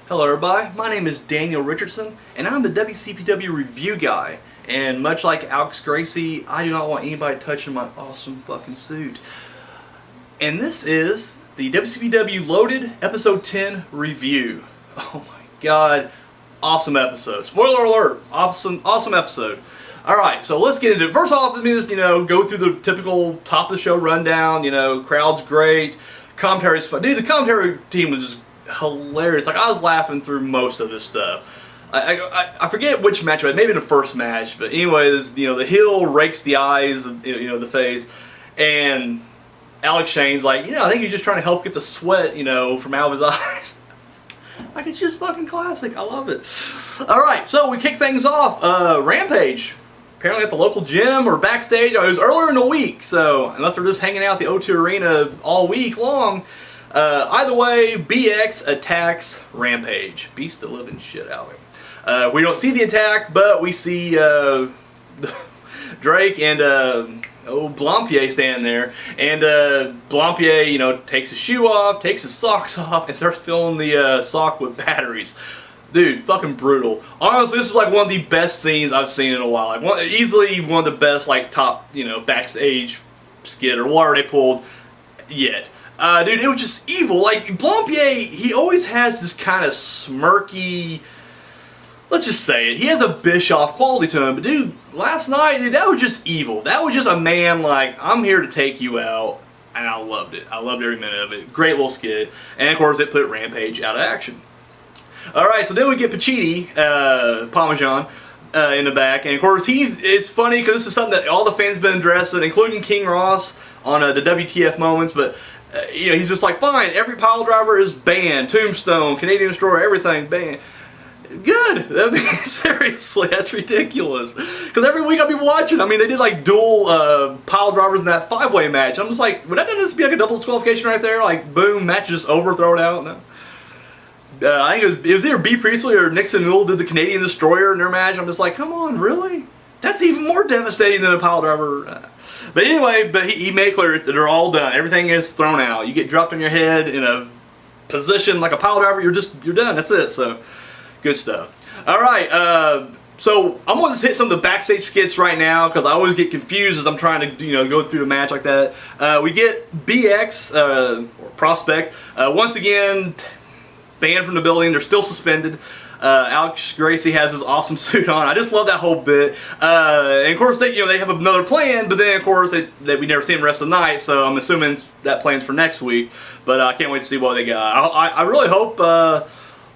Hello everybody, my name is Daniel Richardson and I'm the WCPW review guy, and much like Alex Gracie, I do not want anybody touching my awesome fucking suit. And this is the WCPW Loaded Episode 10 review. Oh my god, awesome episode. Spoiler alert, awesome episode. Alright, so let's get into it. First off, let me just, go through the typical top of the show rundown. Crowd's great, commentary's fun. Dude, the commentary team was just hilarious. Like, I was laughing through most of this stuff. I forget which match, maybe in the first match, but anyways, the heel rakes the eyes, the face, and Alex Shane's like, I think he's just trying to help get the sweat, from out of his eyes. Like, it's just fucking classic. I love it. Alright, so we kick things off. Rampage. Apparently at the local gym or backstage. It was earlier in the week, so unless they're just hanging out at the O2 Arena all week long. Either way, BX attacks Rampage. Beats the living shit out of him. We don't see the attack, but we see Drake and Blampier standing there. And Blampier, takes his shoe off, takes his socks off, and starts filling the sock with batteries. Dude, fucking brutal. Honestly, this is like one of the best scenes I've seen in a while. Like, easily one of the best, like, top, backstage skit or whatever they pulled yet. Dude, it was just evil. Like, Blampier, he always has this kind of smirky, let's just say it, he has a Bischoff quality to him. But dude, last night, dude, that was just evil. That was just a man like, I'm here to take you out. And I loved it. I loved every minute of it. Great little skit. And of course, it put Rampage out of action. Alright, so then we get Pacitti, Parmesan, in the back. And of course, it's funny because this is something that all the fans have been addressing, including King Ross on the WTF moments. But he's just like, fine, every pile driver is banned. Tombstone, Canadian Destroyer, everything banned. Good. I mean, seriously, that's ridiculous. Because every week I'll be watching. I mean, they did like dual pile drivers in that 5-way match. I'm just like, would that just be like a double disqualification right there? Like, boom, match is over, throw it out. No. I think it was either B. Priestley or Nixon Newell did the Canadian Destroyer in their match. I'm just like, come on, really? That's even more devastating than a pile driver. But anyway, he made it clear that they're all done. Everything is thrown out. You get dropped on your head in a position like a pile driver, you're done. That's it. So, good stuff. All right. So I'm gonna just hit some of the backstage skits right now because I always get confused as I'm trying to go through the match like that. We get BX or Prospect once again banned from the building. They're still suspended. Alex Gracie has his awesome suit on. I just love that whole bit. And of course, they have another plan, but then of course we never see him the rest of the night. So I'm assuming that plan's for next week. But I can't wait to see what they got. I really hope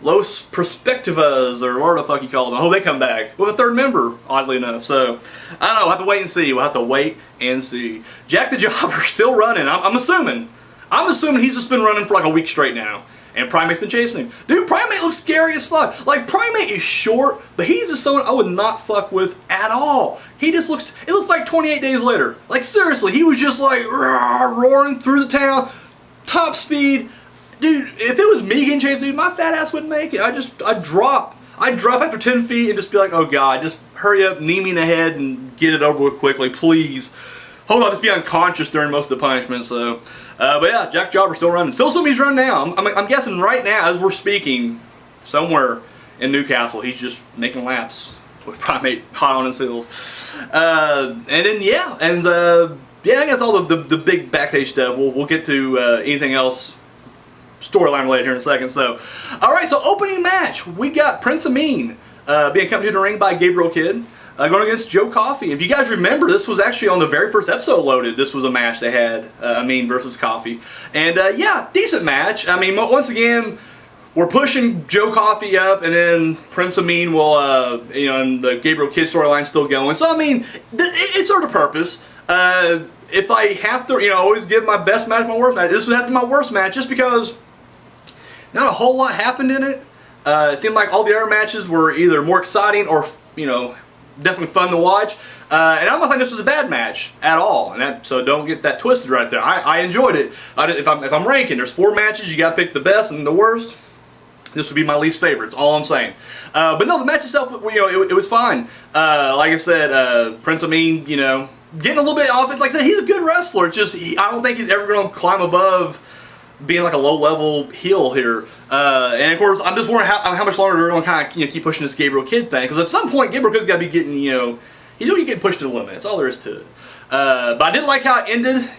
Los Perspectivas or whatever the fuck you call them. I hope they come back with a third member. Oddly enough, so I don't know. We'll have to wait and see. We'll have to wait and see. Jack the Jobber still running. I'm assuming he's just been running for like a week straight now. And Primate's been chasing him. Dude, Primate looks scary as fuck. Like, Primate is short, but he's just someone I would not fuck with at all. He just looks, it looked like 28 Days Later. Like, seriously, he was just like, roaring through the town, top speed. Dude, if it was me getting chased, dude, my fat ass wouldn't make it. I'd drop after 10 feet and just be like, oh god, just hurry up, knee me in the head and get it over with quickly, please. Hope I'll just be unconscious during most of the punishment, so. But yeah, Jack Jobber's still running. Still somebody's running now. I'm guessing right now, as we're speaking, somewhere in Newcastle, he's just making laps with Primate hot on his heels. And then, yeah, I guess all the big backstage stuff. We'll get to anything else storyline related here in a second. So, alright, so opening match. We got Prince Ameen being accompanied to the ring by Gabriel Kidd. Going against Joe Coffey. If you guys remember, this was actually on the very first episode Loaded. This was a match they had, Ameen versus Coffey. And yeah, decent match. I mean, once again, we're pushing Joe Coffey up, and then Prince Ameen will, and the Gabriel Kidd storyline still going. So, I mean, it served a purpose. If I have to, always give my best match, my worst match, this would have to be my worst match, just because not a whole lot happened in it. It seemed like all the other matches were either more exciting or, definitely fun to watch, and I'm not saying this was a bad match at all, and so don't get that twisted right there. I enjoyed it. If I'm ranking, there's 4 matches, you got to pick the best and the worst. This would be my least favorite. That's all I'm saying. But no, the match itself, it was fine. Like I said, Prince Ameen, getting a little bit off. It's like I said, he's a good wrestler. It's just I don't think he's ever going to climb above being like a low-level heel here. And of course, I'm just wondering how much longer they're going to kind of keep pushing this Gabriel Kidd thing. Because at some point, Gabriel Kidd's got to be getting, he's going to be getting pushed to the limit. That's all there is to it. But I did like how it ended.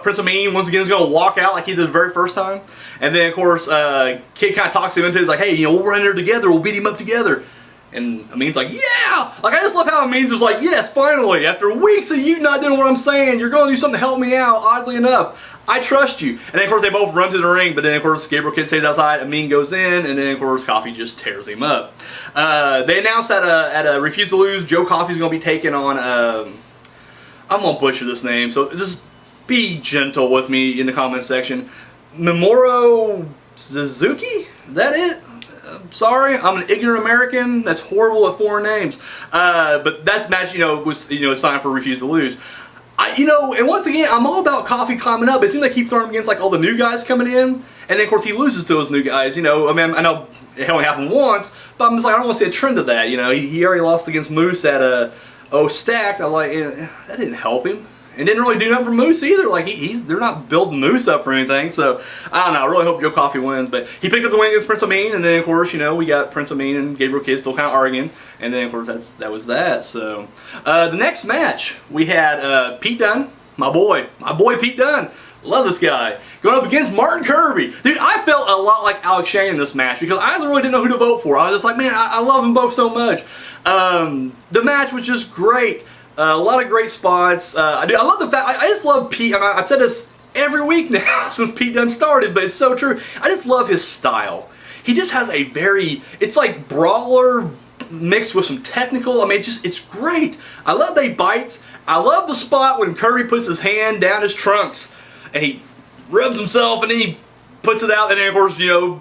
Prince Ameen once again is going to walk out like he did the very first time. And then, of course, Kidd kind of talks him into it. He's like, hey, we'll run there together. We'll beat him up together. And Ameen's like, yeah! Like, I just love how Ameen's just like, yes, finally, after weeks of you not doing what I'm saying, you're going to do something to help me out, oddly enough. I trust you. And then, of course, they both run to the ring, but then, of course, Gabriel Kidd stays outside, Ameen goes in, and then, of course, Coffey just tears him up. They announced at a Refuse to Lose, Joe Coffey's going to be taking on, I'm going to butcher this name, so just be gentle with me in the comment section. Minoru Suzuki? Is that it? Sorry, I'm an ignorant American. That's horrible at foreign names. But that match, was signed for Refuse to Lose. And once again, I'm all about Coffey climbing up. It seems like he keeps throwing him against like all the new guys coming in, and then of course he loses to those new guys. I mean, I know it only happened once, but I'm just like, I don't want to see a trend of that. He already lost against Moose at Stacked. I'm like, that didn't help him. And didn't really do nothing for Moose either. Like they're not building Moose up for anything. So I don't know. I really hope Joe Coffey wins. But he picked up the win against Prince Ameen, and then of course we got Prince Ameen and Gabriel Kidd still kind of arguing. And then of course that was that. So the next match we had Pete Dunne, my boy Pete Dunne. Love this guy. Going up against Martin Kirby. Dude, I felt a lot like Alex Shane in this match because I really didn't know who to vote for. I was just like, man, I love them both so much. The match was just great. A lot of great spots. I love the fact, I just love Pete. I've said this every week now since Pete Dunne started, but it's so true. I just love his style. He just has a it's like brawler mixed with some technical. I mean, it's great. I love the bites. I love the spot when Kirby puts his hand down his trunks and he rubs himself and then he puts it out, and then of course,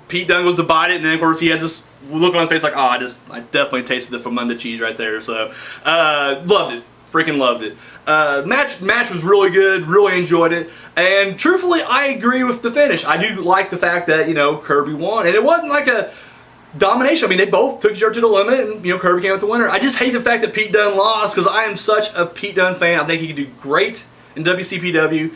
Pete Dunne goes to bite it, and then of course he has this look on his face like, oh, I definitely tasted the Famunda cheese right there. So, loved it. Freaking loved it. Match was really good. Really enjoyed it. And truthfully, I agree with the finish. I do like the fact that, Kirby won. And it wasn't like a domination. I mean, they both took each other to the limit, and, Kirby came out the winner. I just hate the fact that Pete Dunne lost because I am such a Pete Dunne fan. I think he could do great in WCPW.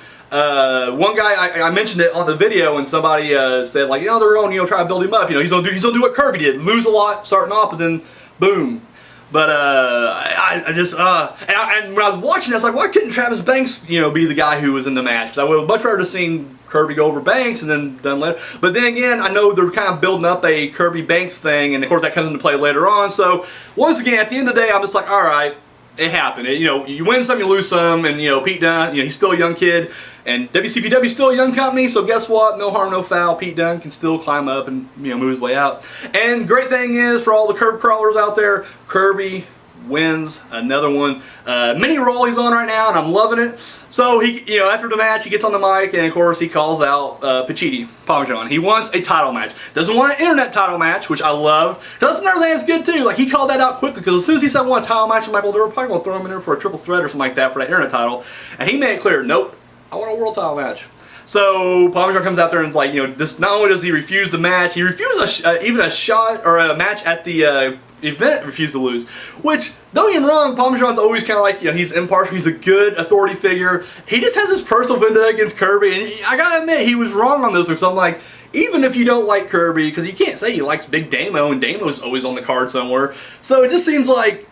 One guy, I mentioned it on the video, and somebody said, like, they're going to, try to build him up. He's going to do what Kirby did. Lose a lot starting off, but then, boom. But and when I was watching, I was like, why couldn't Travis Banks, be the guy who was in the match? Because I would have much rather seen Kirby go over Banks and then Dunne later. But then again, I know they're kind of building up a Kirby Banks thing, and of course that comes into play later on. So once again, at the end of the day, I'm just like, all right, it happened. You win some, you lose some, and Pete Dunne, he's still a young kid, and WCPW is still a young company. So guess what? No harm, no foul. Pete Dunne can still climb up and move his way out. And great thing is for all the curb crawlers out there, Kirby wins another one. Mini roll he's on right now, and I'm loving it. So he, after the match, he gets on the mic, and of course he calls out Pacitti, Parmesan. He wants a title match. Doesn't want an internet title match, which I love. Cause that's another thing that's good too. Like he called that out quickly, because as soon as he said I want a title match, I'm like, well, they're probably gonna throw him in there for a triple threat or something like that for that internet title. And he made it clear, nope, I want a world title match. So Parmesan comes out there and is like, this. Not only does he refuse the match, he refused even a shot or a match at the event. Refused to lose. Which, don't get me wrong, Parmesan's always kind of like, he's impartial. He's a good authority figure. He just has his personal vendetta against Kirby, and I gotta admit, he was wrong on this one. So I'm like, even if you don't like Kirby, because you can't say he likes Big Damo, and Damo's always on the card somewhere. So it just seems like,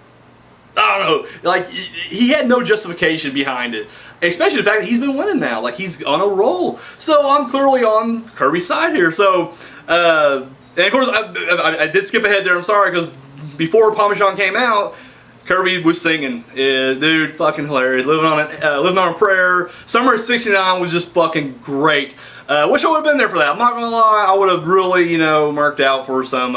I don't know, like he had no justification behind it. Especially the fact that he's been winning now. Like, he's on a roll. So I'm clearly on Kirby's side here. So, and of course, I did skip ahead there. I'm sorry, because before Parmesan came out, Kirby was singing. Dude, fucking hilarious. Living on a prayer. Summer of '69 was just fucking great. Wish I would have been there for that. I'm not going to lie. I would have really, marked out for some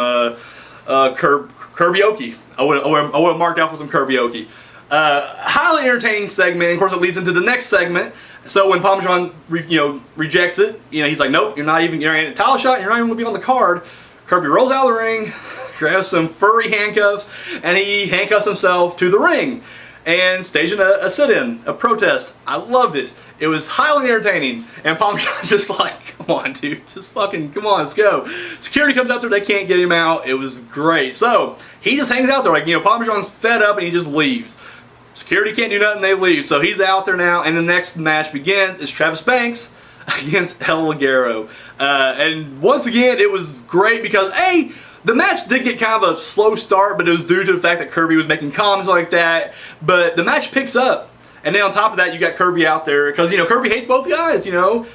Kirby-oki. I would have marked out for some Kirby-oki. Highly entertaining segment, and of course it leads into the next segment. So when Parmesan rejects it, he's like, nope, you're not even getting a title shot, you're not even going to be on the card. Kirby rolls out of the ring, grabs some furry handcuffs, and he handcuffs himself to the ring and staging a sit-in, a protest. I loved it. It was highly entertaining, and Parmesan's just like, come on, dude, just fucking, come on, let's go. Security comes out there, they can't get him out. It was great. So he just hangs out there, like, Parmesan's fed up, and he just leaves. Security can't do nothing, they leave. So he's out there now, and the next match begins. It's Travis Banks against El Ligero. And once again, it was great because, A, the match did get kind of a slow start, but it was due to the fact that Kirby was making comments like that. But the match picks up. And then on top of that, you got Kirby out there because, you know, Kirby hates both guys, you know.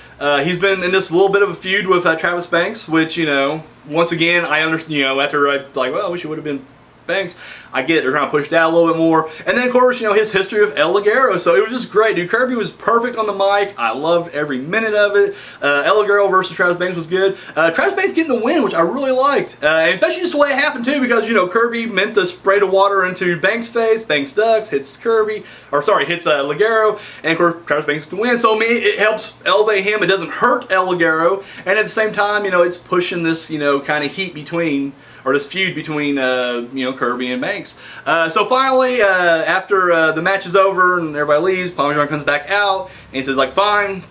He's been in this little bit of a feud with Travis Banks, which, you know, once again, I understand, you know, after I, like, well, I wish it would have been Banks. I get it, they're trying to push that a little bit more. And then, of course, you know, his history of El Ligero. So it was just great, dude. Kirby was perfect on the mic. I loved every minute of it. El Ligero versus Travis Banks was good. Travis Banks getting the win, which I really liked. And especially just the way it happened, too, because, you know, Kirby meant to spray the water into Banks' face. Banks ducks, hits Kirby, or sorry, hits Ligero. And, of course, Travis Banks to win. So, I mean, it helps elevate him. It doesn't hurt El Ligero. And at the same time, you know, it's pushing this, you know, kind of heat between, or this feud between, you know, Kirby and Banks. So finally, after the match is over and everybody leaves, Parmesan comes back out and he says, like, fine,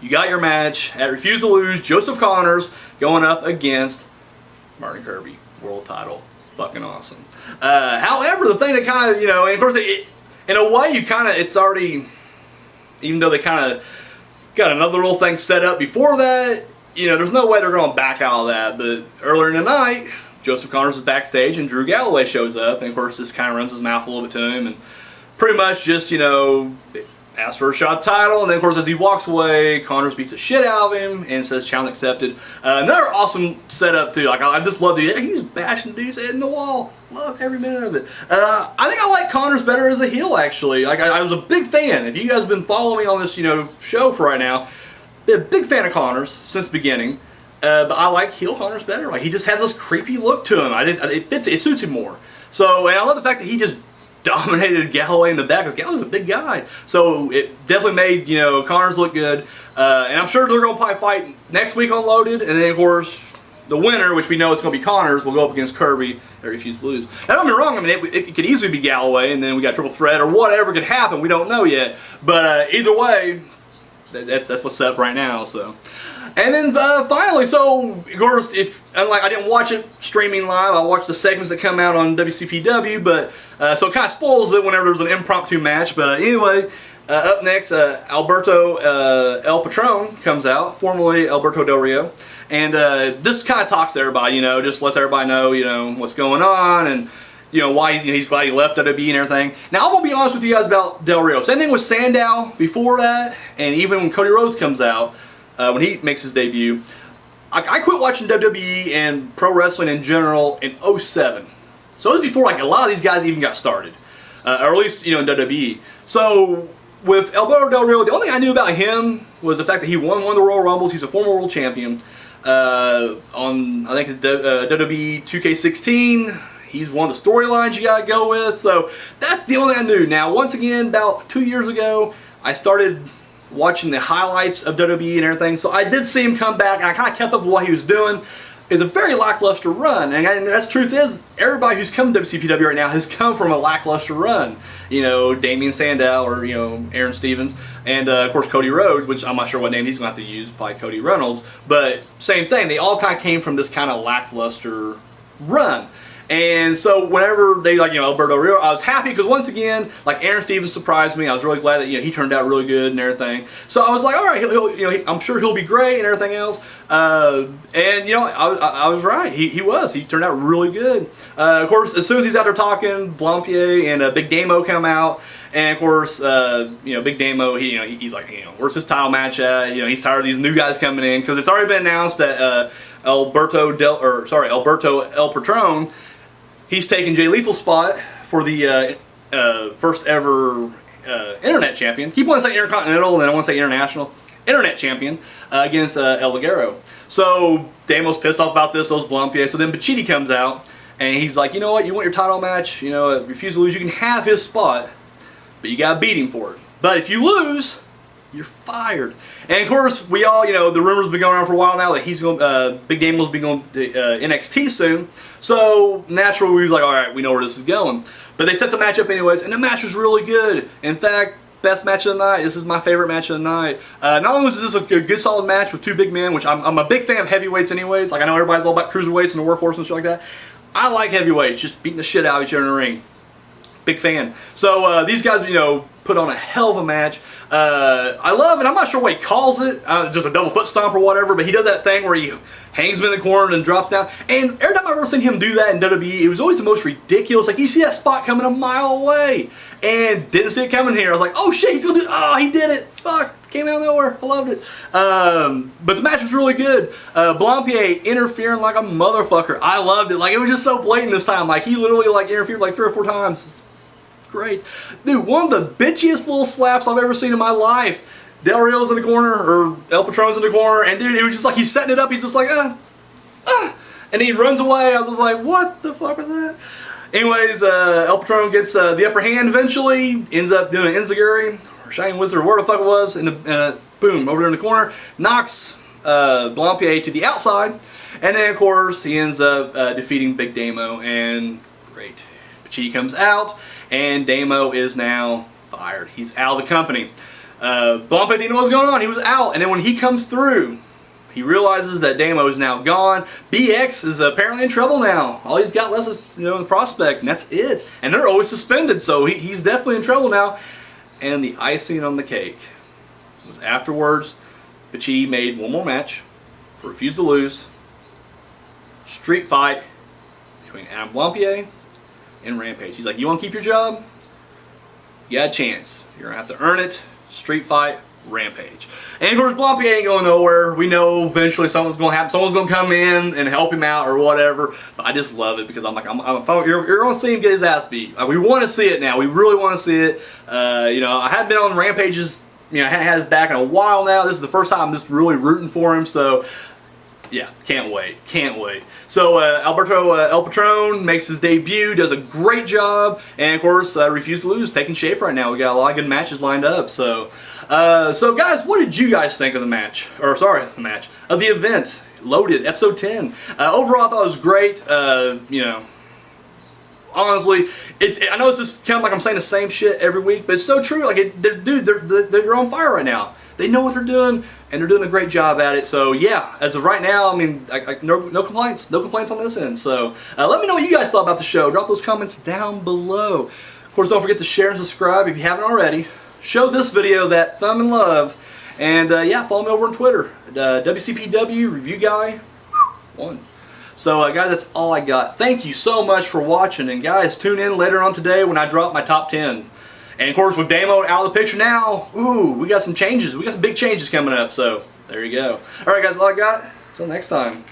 you got your match. At Refuse to Lose, Joseph Connors going up against Martin Kirby, world title. Fucking awesome. However, the thing that kind of, you know, and of course, in a way, you kind of, it's already, even though they kind of got another little thing set up before that, you know, there's no way they're going to back out of that. But earlier in the night, Joseph Connors is backstage and Drew Galloway shows up, and of course this kind of runs his mouth a little bit to him and pretty much just, you know, asks for a shot title, and then of course as he walks away, Connors beats the shit out of him and says challenge accepted. Another awesome setup too. Like, I just love the, he was bashing dude's head in the wall. Love every minute of it. I think I like Connors better as a heel, actually. Like, I was a big fan. If you guys have been following me on this, you know, show for right now, been a big fan of Connors since the beginning. But I like heel Connors better. Like, he just has this creepy look to him. It fits. It suits him more. So, and I love the fact that he just dominated Galloway in the back, because Galloway's a big guy. So it definitely made, you know, Connors look good. And I'm sure they're going to probably fight next week on Loaded. And then, of course, the winner, which we know is going to be Connors, will go up against Kirby that refused to lose. Now, don't get me wrong. I mean, it could easily be Galloway, and then we got triple threat or whatever could happen. We don't know yet. But either way, that's what's set up right now. So. And then finally, so of course, unlike I didn't watch it streaming live, I watched the segments that come out on WCPW, but so it kind of spoils it whenever there's an impromptu match. But anyway, up next, Alberto El Patron comes out, formerly Alberto Del Rio, and just kind of talks to everybody, you know, just lets everybody know, you know, what's going on and, you know, why he's glad he left WWE and everything. Now, I'm going to be honest with you guys about Del Rio. Same thing with Sandow before that, and even when Cody Rhodes comes out, when he makes his debut. I quit watching WWE and pro wrestling in general in 07. So it was before, like, a lot of these guys even got started. Or at least, you know, in WWE. So with Alberto Del Rio, the only thing I knew about him was the fact that he won one of the Royal Rumbles. He's a former world champion. On, I think it's WWE 2K16. He's one of the storylines you gotta go with. So that's the only thing I knew. Now, once again, about 2 years ago, I started watching the highlights of WWE and everything, so I did see him come back, and I kind of kept up with what he was doing. It's a very lackluster run, and that's the truth is, everybody who's come to WCPW right now has come from a lackluster run. You know, Damian Sandow, or, you know, Aaron Stevens, and of course Cody Rhodes, which I'm not sure what name he's going to have to use, probably Cody Reynolds, but same thing, they all kind of came from this kind of lackluster run. And so whenever they, like, you know, Alberto Rio, I was happy because once again, like, Aaron Stevens surprised me. I was really glad that, you know, he turned out really good and everything. So I was like, all right, you know, I'm sure he'll be great and everything else. And, you know, I was right. He was. He turned out really good. Of course, as soon as he's out there talking, Blampier and Big Damo come out. And of course, you know, Big Damo, he's like, you know, where's his title match at? You know, he's tired of these new guys coming in because it's already been announced that Alberto El Patron, he's taking Jay Lethal's spot for the first ever Internet champion. Keep wanting to say Intercontinental, and then I want to say International. Internet champion against El Ligero. So Damo's pissed off about this, those Blampier. So then Bachiti comes out, and he's like, you know what, you want your title match, you know, refuse to lose, you can have his spot, but you got to beat him for it. But if you lose, you're fired. And of course, we all, you know, the rumors have been going around for a while now that he's going, Big Damo's be going to NXT soon. So naturally, we were like, all right, we know where this is going. But they set the match up anyways, and the match was really good. In fact, best match of the night. This is my favorite match of the night. Not only was this a good solid match with two big men, which I'm a big fan of heavyweights anyways. Like, I know everybody's all about cruiserweights and the workhorse and shit like that. I like heavyweights, just beating the shit out of each other in the ring. Big fan. So these guys, you know, put on a hell of a match. I love it. I'm not sure what he calls it, just a double foot stomp or whatever, but he does that thing where he hangs him in the corner and drops down. And every time I've ever seen him do that in WWE, it was always the most ridiculous. Like, you see that spot coming a mile away, and didn't see it coming here. I was like, oh shit, he's gonna do it. Oh, he did it. Fuck. Came out of nowhere. I loved it. But the match was really good. Blampier interfering like a motherfucker. I loved it. Like, it was just so blatant this time. Like, he literally like interfered like 3 or 4 times. Great. Dude, one of the bitchiest little slaps I've ever seen in my life. Del Rio's in the corner, or El Patron's in the corner, and dude, it was just like, he's setting it up, he's just like, and he runs away. I was just like, what the fuck was that? Anyways, El Patron gets the upper hand eventually, ends up doing an enziguri, or Shining Wizard, or whatever the fuck it was, and boom, over there in the corner, knocks Blampier to the outside, and then of course, he ends up defeating Big Damo, and great. Pacitti comes out, and Damo is now fired. He's out of the company. Blampier didn't know what's going on. He was out, and then when he comes through, he realizes that Damo is now gone. BX is apparently in trouble now. All he's got left is, you know, the prospect, and that's it. And they're always suspended, so he's definitely in trouble now. And the icing on the cake was afterwards, Pacitti made one more match, refused to lose. Street fight between Adam Blampier and Rampage. He's like, you want to keep your job? You got a chance. You're going to have to earn it. Street fight, Rampage. And of course, Blampier ain't going nowhere. We know eventually something's going to happen. Someone's going to come in and help him out or whatever. But I just love it because I'm like, you're going to see him get his ass beat. We want to see it now. We really want to see it. You know, I hadn't been on Rampage's, you know, I hadn't had his back in a while now. This is the first time I'm just really rooting for him. So, yeah, can't wait. Can't wait. So El Patron makes his debut, does a great job, and of course Refuse to Lose taking shape right now. We got a lot of good matches lined up. So guys, what did you guys think of the match? Or sorry, the match of the event, Loaded, episode 10. Overall, I thought it was great. You know, honestly, I know it's just kind of like I'm saying the same shit every week, but it's so true. Like, dude, they're on fire right now. They know what they're doing, and they're doing a great job at it. So yeah, as of right now, I mean, no complaints. No complaints on this end. So let me know what you guys thought about the show. Drop those comments down below. Of course, don't forget to share and subscribe if you haven't already. Show this video that thumb and love. And yeah, follow me over on Twitter. WCPW Review Guy 1. So guys, that's all I got. Thank you so much for watching. And guys, tune in later on today when I drop my top 10. And of course, with Damo out of the picture now, ooh, we got some changes. We got some big changes coming up. So there you go. All right, guys, all I got. Until next time.